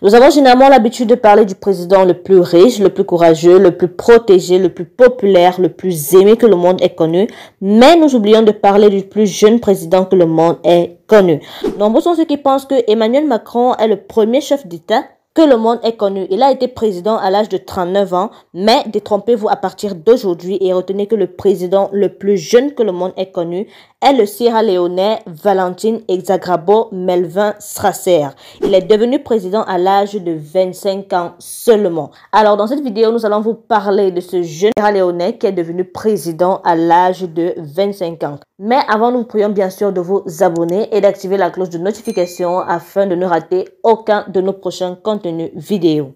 Nous avons généralement l'habitude de parler du président le plus riche, le plus courageux, le plus protégé, le plus populaire, le plus aimé que le monde ait connu, mais nous oublions de parler du plus jeune président que le monde ait connu. Nombreux sont ceux qui pensent que Emmanuel Macron est le premier chef d'État que le monde ait connu. Il a été président à l'âge de 39 ans, mais détrompez-vous à partir d'aujourd'hui et retenez que le président le plus jeune que le monde ait connu est le Sierra-Léonais Valentin Exagrabo Melvin Strasser. Il est devenu président à l'âge de 25 ans seulement. Alors dans cette vidéo, nous allons vous parler de ce jeune Sierra-Léonais qui est devenu président à l'âge de 25 ans. Mais avant, nous vous prions bien sûr de vous abonner et d'activer la cloche de notification afin de ne rater aucun de nos prochains contenus vidéo.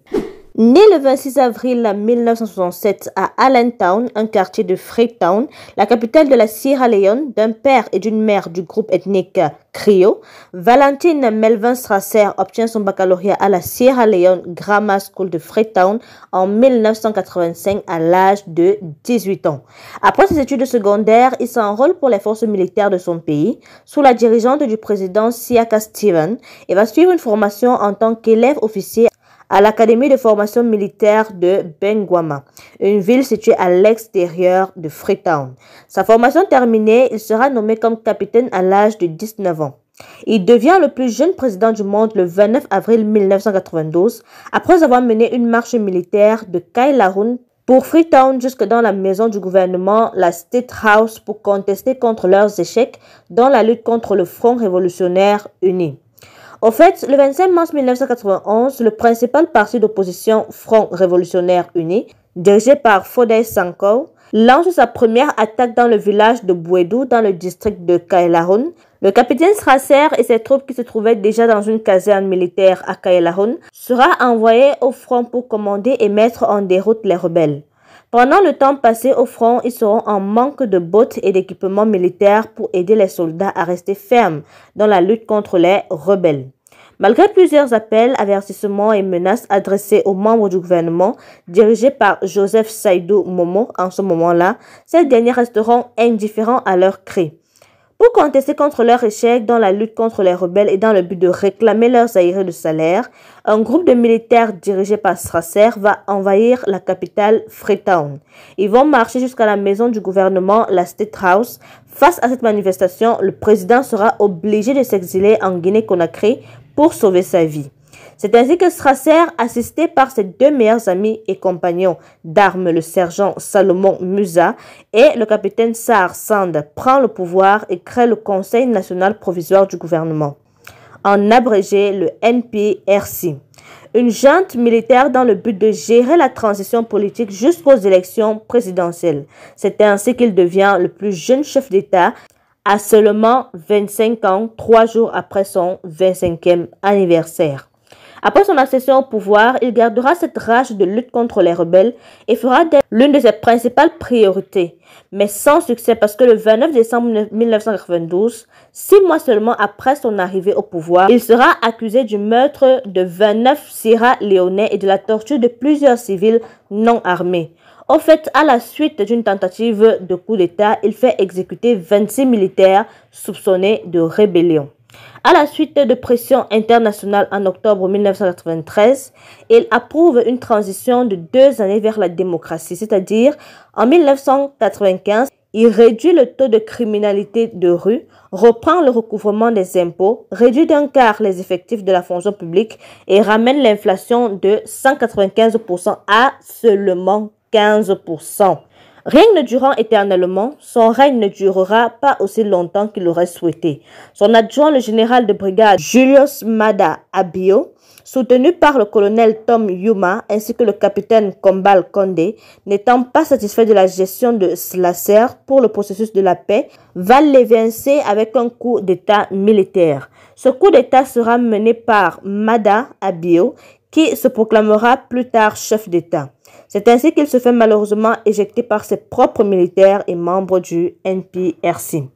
Né le 26 avril 1967 à Allentown, un quartier de Freetown, la capitale de la Sierra Leone, d'un père et d'une mère du groupe ethnique Creole, Valentin Melvin Strasser obtient son baccalauréat à la Sierra Leone Grammar School de Freetown en 1985 à l'âge de 18 ans. Après ses études secondaires, il s'enrôle pour les forces militaires de son pays, sous la dirigeante du président Siaka Stevens, et va suivre une formation en tant qu'élève officier à l'Académie de formation militaire de Benguama, une ville située à l'extérieur de Freetown. Sa formation terminée, il sera nommé comme capitaine à l'âge de 19 ans. Il devient le plus jeune président du monde le 29 avril 1992, après avoir mené une marche militaire de Kailahun pour Freetown jusque dans la maison du gouvernement, la State House, pour contester contre leurs échecs dans la lutte contre le Front révolutionnaire uni. Au fait, le 25 mars 1991, le principal parti d'opposition Front révolutionnaire uni, dirigé par Foday Sankoh, lance sa première attaque dans le village de Bouédou, dans le district de Kailahun. Le capitaine Strasser et ses troupes qui se trouvaient déjà dans une caserne militaire à Kailahun sera envoyé au front pour commander et mettre en déroute les rebelles. Pendant le temps passé au front, ils seront en manque de bottes et d'équipements militaires pour aider les soldats à rester fermes dans la lutte contre les rebelles. Malgré plusieurs appels, avertissements et menaces adressés aux membres du gouvernement dirigés par Joseph Saïdou Momo en ce moment-là, ces derniers resteront indifférents à leurs cris. Pour contester contre leur échec dans la lutte contre les rebelles et dans le but de réclamer leurs arriérés de salaire, un groupe de militaires dirigé par Strasser va envahir la capitale Freetown. Ils vont marcher jusqu'à la maison du gouvernement, la State House. Face à cette manifestation, le président sera obligé de s'exiler en Guinée-Conakry pour sauver sa vie. C'est ainsi que Strasser, assisté par ses deux meilleurs amis et compagnons d'armes, le sergent Salomon Musa et le capitaine Sar Sand, prend le pouvoir et crée le Conseil national provisoire du gouvernement, en abrégé le NPRC, une junte militaire dans le but de gérer la transition politique jusqu'aux élections présidentielles. C'est ainsi qu'il devient le plus jeune chef d'État à seulement 25 ans, 3 jours après son 25e anniversaire. Après son accession au pouvoir, il gardera cette rage de lutte contre les rebelles et fera d'elle l'une de ses principales priorités, mais sans succès parce que le 29 décembre 1992, 6 mois seulement après son arrivée au pouvoir, il sera accusé du meurtre de 29 Sierra-Léonais et de la torture de plusieurs civils non armés. Au fait, à la suite d'une tentative de coup d'État, il fait exécuter 26 militaires soupçonnés de rébellion. À la suite de pressions internationales en octobre 1993, il approuve une transition de 2 années vers la démocratie, c'est-à-dire en 1995, il réduit le taux de criminalité de rue, reprend le recouvrement des impôts, réduit d'un quart les effectifs de la fonction publique et ramène l'inflation de 195% à seulement 15%. Rien ne durant éternellement, son règne ne durera pas aussi longtemps qu'il aurait souhaité. Son adjoint, le général de brigade Julius Maada Bio, soutenu par le colonel Tom Yuma ainsi que le capitaine Kombal Condé, n'étant pas satisfait de la gestion de Strasser pour le processus de la paix, va l'évincer avec un coup d'État militaire. Ce coup d'État sera mené par Maada Bio, qui se proclamera plus tard chef d'État. C'est ainsi qu'il se fait malheureusement éjecter par ses propres militaires et membres du NPRC.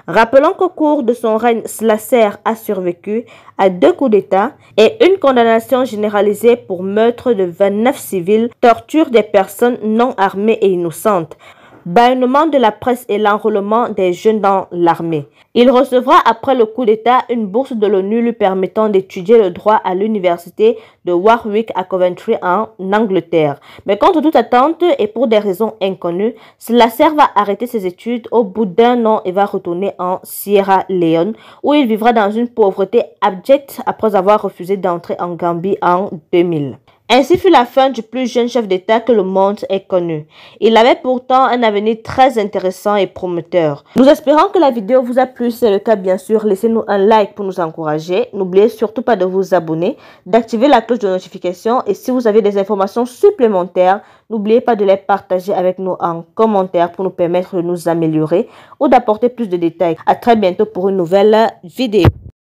Rappelons qu'au cours de son règne, Strasser a survécu à 2 coups d'État et une condamnation généralisée pour meurtre de 29 civils, torture des personnes non armées et innocentes, bâillonnement de la presse et l'enrôlement des jeunes dans l'armée. Il recevra après le coup d'État une bourse de l'ONU lui permettant d'étudier le droit à l'université de Warwick à Coventry en Angleterre. Mais contre toute attente et pour des raisons inconnues, Lasser va arrêter ses études au bout d'un an et va retourner en Sierra Leone où il vivra dans une pauvreté abjecte après avoir refusé d'entrer en Gambie en 2000. Ainsi fut la fin du plus jeune chef d'État que le monde ait connu. Il avait pourtant un avenir très intéressant et prometteur. Nous espérons que la vidéo vous a plu. Si c'est le cas, bien sûr, laissez-nous un like pour nous encourager. N'oubliez surtout pas de vous abonner, d'activer la cloche de notification et si vous avez des informations supplémentaires, n'oubliez pas de les partager avec nous en commentaire pour nous permettre de nous améliorer ou d'apporter plus de détails. À très bientôt pour une nouvelle vidéo.